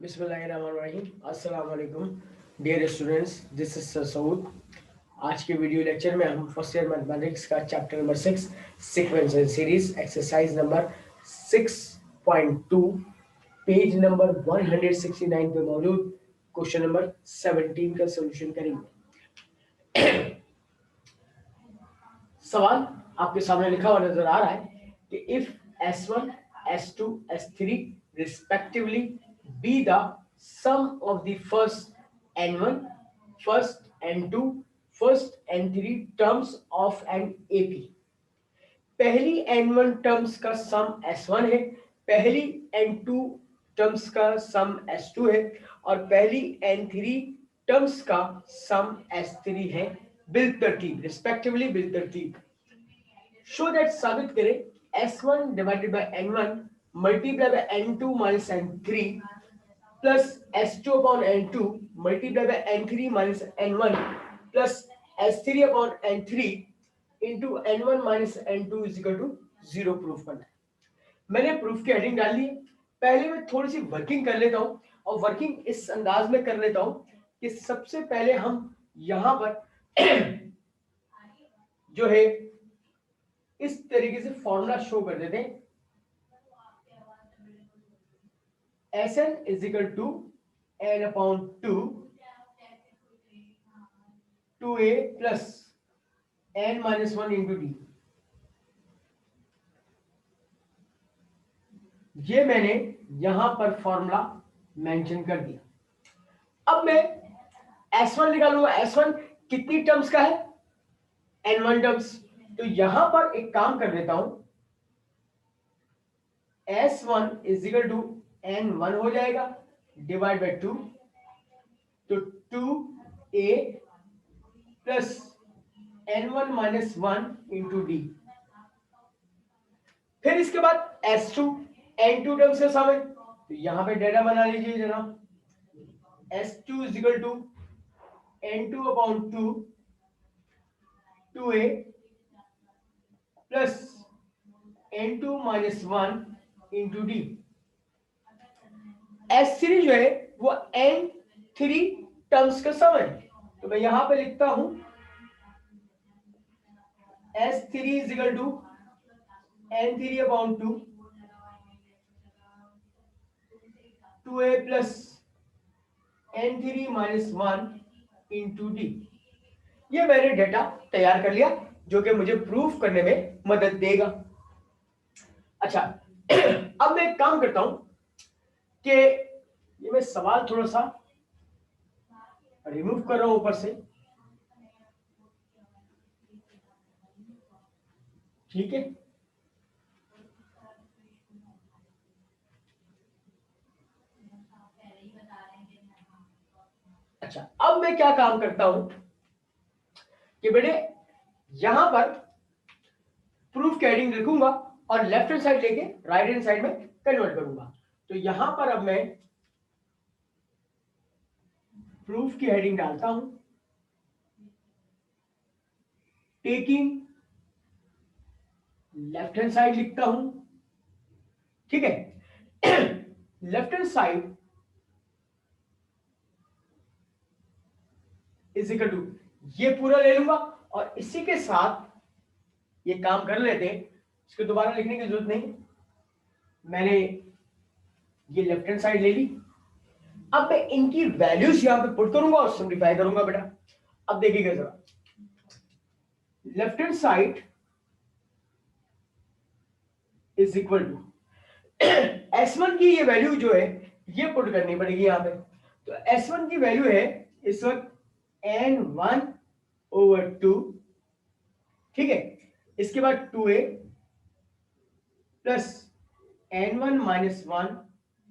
बिस्मिल्लाहिर्रहमानिर्रहीम। अस्सलाम वालेकुम dear students, this is sir Saud. आज के वीडियो लेक्चर में हम फर्स्ट ईयर मैथमेटिक्स का chapter number 6 sequence and series exercise number 6.2 page number 169 पे मौजूद क्वेश्चन नंबर 17 का सॉल्यूशन करेंगे। सवाल आपके सामने लिखा हुआ नजर आ रहा है कि if S1, S2, S3 respectively be the sum of the first N1, first N2, first N3 terms of an AP। पहली N1 टर्म्स का सम S1 है, पहली N2 टर्म्स का सम S2 है और पहली N3 टर्म्स का सम S3 है बिल तरतीब, रिस्पेक्टिवली बिल तरतीब। शो दैट साबित करें S1 divided by N1 multiply by N2 minus N3 plus S2 upon N2 multiply by N3 minus N1 plus S3 upon N3 into N1 minus N2 is equal to 0 proof करना है। मैंने proof की heading डाल ली है। पहले मैं थोड़ी सी working कर लेता हूं और वर्किंग इस अंदाज में कर लेता हूं कि सबसे पहले हम यहां पर जो है इस तरीके से फॉर्मूला शो कर देते हैं। Sn is equal to n upon 2a plus n minus 1 into d. ये मैंने यहां पर फॉर्मूला मेंशन कर दिया। अब मैं S1 निकालूंगा। S1 कितनी टर्म्स का है? N1 terms. तो यहां पर एक काम कर देता हूं, S1 is equal to N1 हो जाएगा डिवाइड बाय 2, तो 2a plus N1 minus 1 into D. फिर इसके बाद S2 N2 टर्म्स के सम है, तो यहां पे डेटा बना लीजिए जनाब। S2 is equal to N2 upon 2 2a plus N2 minus 1 into d. S3 जो है वो N3 टर्म्स का सम है, तो मैं यहां पे लिखता हूं S3 is equal to N3 upon 2 2a plus N3 minus 1 into d. ये मैंने डेटा तैयार कर लिया जो कि मुझे प्रूफ करने में मदद देगा। अच्छा, अब मैं एक काम करता हूं कि ये मैं सवाल थोड़ा सा रिमूव कर रहा हूं ऊपर से, ठीक है। अच्छा, अब मैं क्या काम करता हूं कि बेटे यहां पर प्रूफ की हेडिंग लिखूंगा और लेफ्ट हैंड साइड लेके राइट हैंड साइड में कन्वर्ट करूंगा। तो यहां पर अब मैं प्रूफ की हेडिंग डालता हूं, टेकिंग लेफ्ट हैंड साइड लिखता हूं, ठीक है। Left hand side is equal to ये पूरा ले लूंगा और इसी के साथ ये काम कर लेते हैं, इसको दोबारा लिखने की जरूरत नहीं। मैंने ये लेफ्ट हैंड साइड ले ली, अब मैं इनकी वैल्यूज यहां पे पुट करूंगा और सिंप्लीफाई करूंगा बेटा। अब देखिएगा जरा, left hand side is equal to S1 की ये वैल्यू जो है ये पुट करनी पड़ेगी यहां पे। तो S1 की वैल्यू है इस वक्त N1 ओवर 2, ठीक है। इसके बाद 2a plus N1 minus 1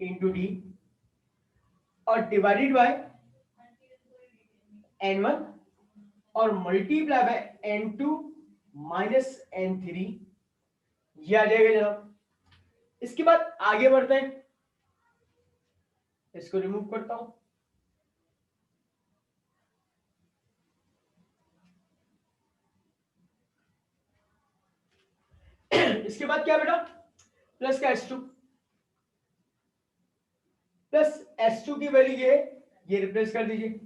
into D और डिवाइडेड बाय N1 और multiply by N2 minus N3, ये आ जाएगा जनाब। इसके बाद आगे बढ़ते हैं, इसको रिमूव करता हूं। इसके बाद क्या बेटा, प्लस का S2 प्लस S2 की वैल्यू ये रिप्लेस कर दीजिए,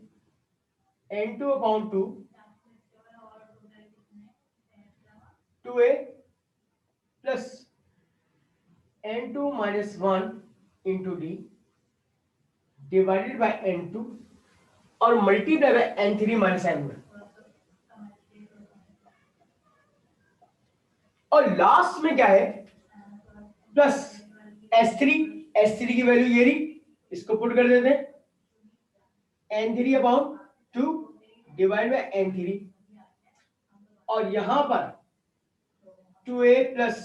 N2 upon 2 2a plus N2 minus 1 into D divided by N2 और multiply by N3 minus N1, और लास्ट में क्या है प्लस S3 की वैल्यू ये रही, इसको पुट कर देते हैं N3 upon 2 divide by N3, और यहां पर 2a plus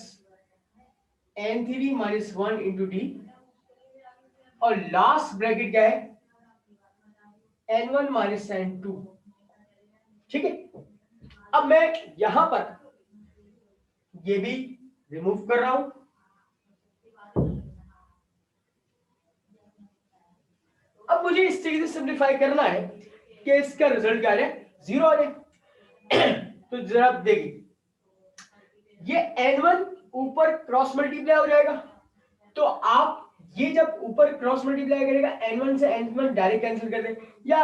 N3 minus 1 into D, और लास्ट ब्रैकेट क्या है N1 माइनस N2। ठीक है, अब मैं यहां पर ये भी रिमूव कर रहा हूं, अब मुझे इस तरीके से सिंप्लीफाई करना है कि इसका रिजल्ट क्या है, 0 आ जाए। तो जरा देखिए, ये N1 ऊपर क्रॉस मल्टीप्लाई हो जाएगा, तो आप ये जब ऊपर क्रॉस मल्टीप्लाई करेगा N1 से N1 डायरेक्ट कैंसिल कर दें, या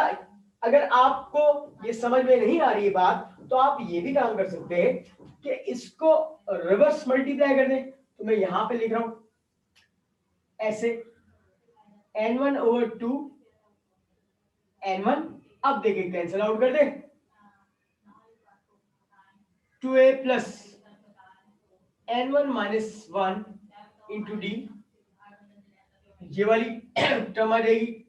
अगर आपको ये समझ में नहीं आ रही है बात तो आप ये भी काम कर सकते हैं कि इसको रिवर्स मल्टीप्लाई कर दें। तो मैं यहां पे लिख रहा हूं ऐसे N1 ओवर 2 N1, अब देखिए कैंसिल आउट कर दें, 2a plus N1 minus 1 into d, ये वाली टर्म आ जाएगी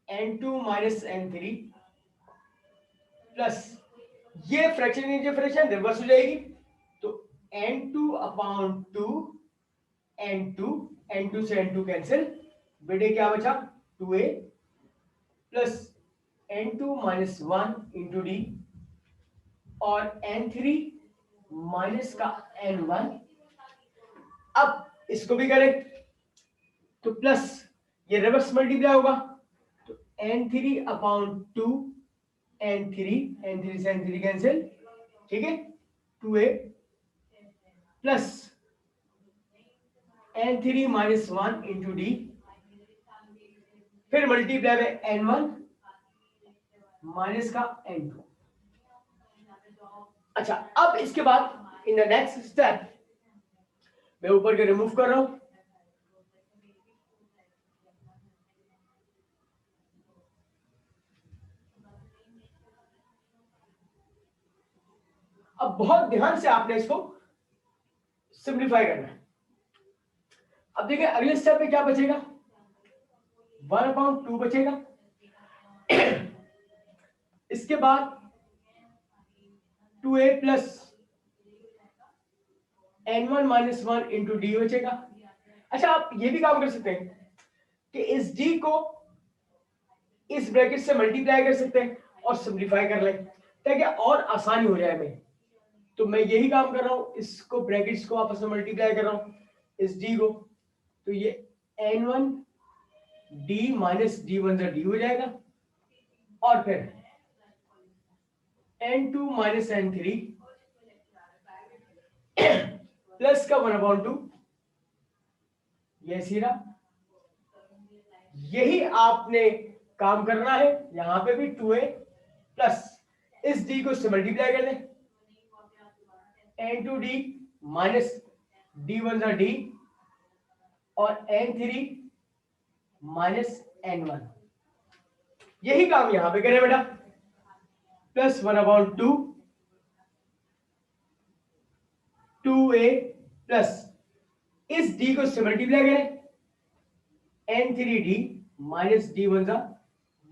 N2 माइनस N3 प्लस ये फ्रैक्शन रिवर्स हो जाएगी, तो N2 अपॉन 2 N2 से N2 कैंसिल, बेटे क्या बचा 2a plus N2 minus 1 into D, और N3 माइनस का N1, अब इसको भी करें तो प्लस ये रिवर्स मल्टीप्लाई होगा, तो N3 अपॉन 2 N3 से N3 कैंसिल, ठीक है, 2a plus N3 minus 1 into D, फिर मल्टीप्लाई बाय N1 माइनस का N2। अच्छा, अब इसके बाद इन द नेक्स्ट स्टेप मैं ऊपर के रिमूव कर रहा हूं, अब बहुत ध्यान से आपने इसको सिंप्लीफाई करना है। अब देखिए अगले स्टेप में क्या बचेगा, 1/2 बचेगा, इसके बाद 2a plus N1 minus 1 into D बचेगा। अच्छा, आप ये भी काम कर सकते हैं कि इस d को इस ब्रैकेट से मल्टीप्लाई कर सकते हैं और सिंप्लीफाई कर लें ताकि और आसानी हो जाए। मैं तो मैं यही काम कर रहा हूं, इसको ब्रैकेट्स को आपस में मल्टीप्लाई कर रहा हूं इस d को, तो ये N1 d माइनस d1 से d हो जाएगा, और फिर N2 माइनस N3 प्लस का 1/2, ये सीधा यही आपने काम करना है। यहां पे भी 2a प्लस इस d को से मल्टीप्लाई कर दें, N2 d माइनस d1 का d, और N3 माइनस N1, यही काम यहां पे करें बेटा, प्लस 1/2 2a प्लस इस d को से मल्टीप्लाई करें, N3d माइनस d1 का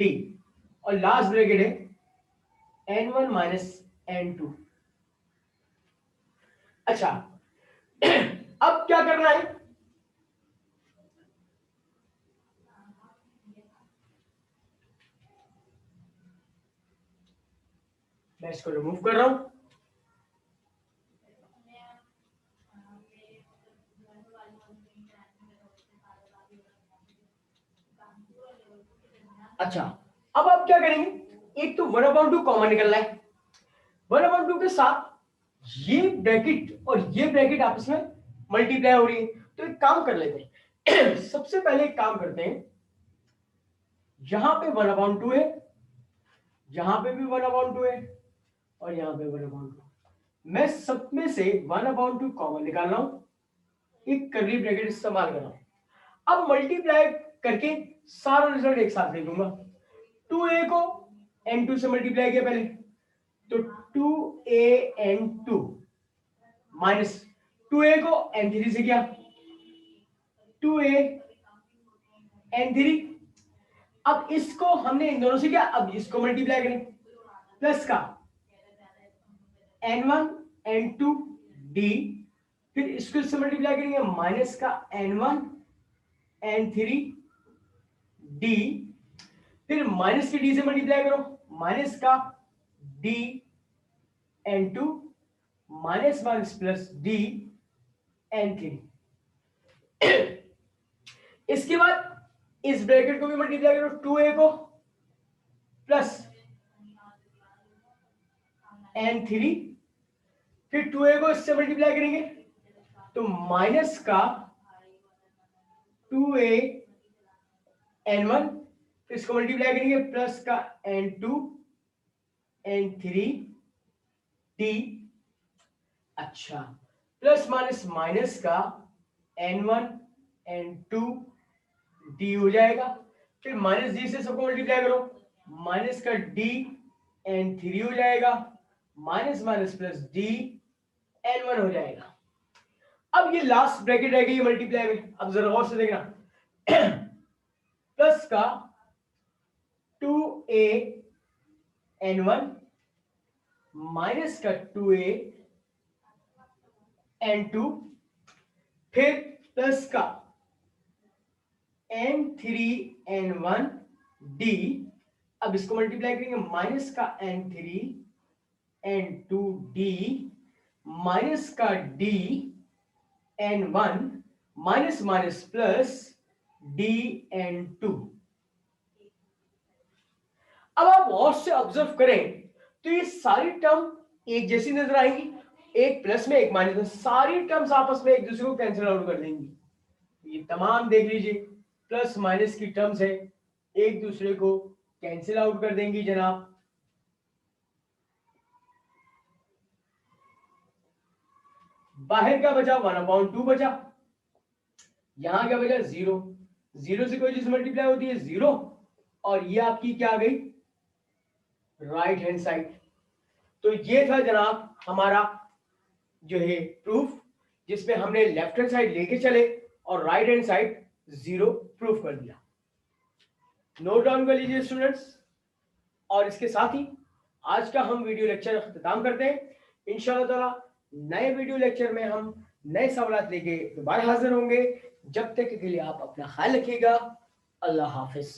d, और लास्ट ब्रैकेट है N1 माइनस N2। अच्छा, अब क्या करना है, मैं इसको रिमूव कर रहा हूं, अच्छा अब आप क्या करेंगे, एक तो 1/2 कॉमन निकलना है, 1/2 के साथ ये ब्रैकेट और ये ब्रैकेट आपस में मल्टीप्लाई हो रही है, तो एक काम कर लेते हैं, सबसे पहले एक काम करते हैं, यहां पे 1/2 है, यहां पे भी 1/2 है, और यहां पे 1/2। मैं सब में से 1/2 कॉमन निकाल रहा हूं, एक कर्ली ब्रैकेट इस्तेमाल कर रहा हूं। अब मल्टीप्लाई करके सारा रिजल्ट एक साथ लिख दूंगा। 2a को n2 से मल्टीप्लाई किया पहले, तो 2a n2 माइनस 2a को n3 से किया, 2a n3। अब इसको हमने इन दोनों से किया, अब इसको मल्टीप्लाई करें, प्लस का n1 n2 d, फिर इसको इससे मल्टीप्लाई करेंगे, माइनस का n1 n3 d, फिर माइनस के d से मल्टीप्लाई करो, माइनस का d n2 minus minus plus d n3। इसके बाद इस ब्रैकेट को भी मल्टीप्लाई करो, 2a को प्लस n3, फिर 2a को इससे मल्टीप्लाई करेंगे तो माइनस का 2a n1, फिर इसको मल्टीप्लाई करेंगे प्लस का n2 n3 d। अच्छा, प्लस माइनस माइनस का n1 n2 d हो जाएगा, फिर माइनस d से सबको मल्टीप्लाई करो, माइनस का d n3 हो जाएगा, minus minus plus d n1 हो जाएगा। अब ये लास्ट ब्रैकेट रह गई मल्टीप्लाई में, अब जरा गौर से देखना, प्लस का 2a n1 माइनस का 2a n2, फिर प्लस का n3 n1 d, अब इसको मल्टीप्लाई करेंगे, माइनस का n3 n2 d माइनस का d n1 minus minus plus d n2। अब आप और से ऑब्जर्व करें तो ये सारी टर्म एक जैसी नजर आएंगी, एक प्लस में एक माइनस में, सारी टर्म्स आपस में एक दूसरे को कैंसिल आउट कर देंगी। ये तमाम देख लीजिए प्लस माइनस की टर्म्स है, एक दूसरे को कैंसिल आउट कर देंगी जनाब। बाहर क्या बचा, 1/2 बचा, यहां क्या बचा, 0, 0 से कोई चीज मल्टीप्लाई होती है 0, और ये आपकी क्या आ गई, राइट हैंड साइड। तो ये था जनाब हमारा जो है प्रूफ, जिसमें हमने लेफ्ट हैंड साइड लेके चले और राइट हैंड साइड 0 प्रूफ कर दिया। नोट डाउन कर लीजिए स्टूडेंट्स, और इसके साथ ही आज का हम वीडियो लेक्चर खत्म करते हैं। इंशाअल्लाह ताला नए वीडियो लेक्चर में हम नए सवाल लेके दोबारा हाजिर होंगे। जब तक के लिए आप अपना ख्याल रखिएगा। अल्लाह हाफिज।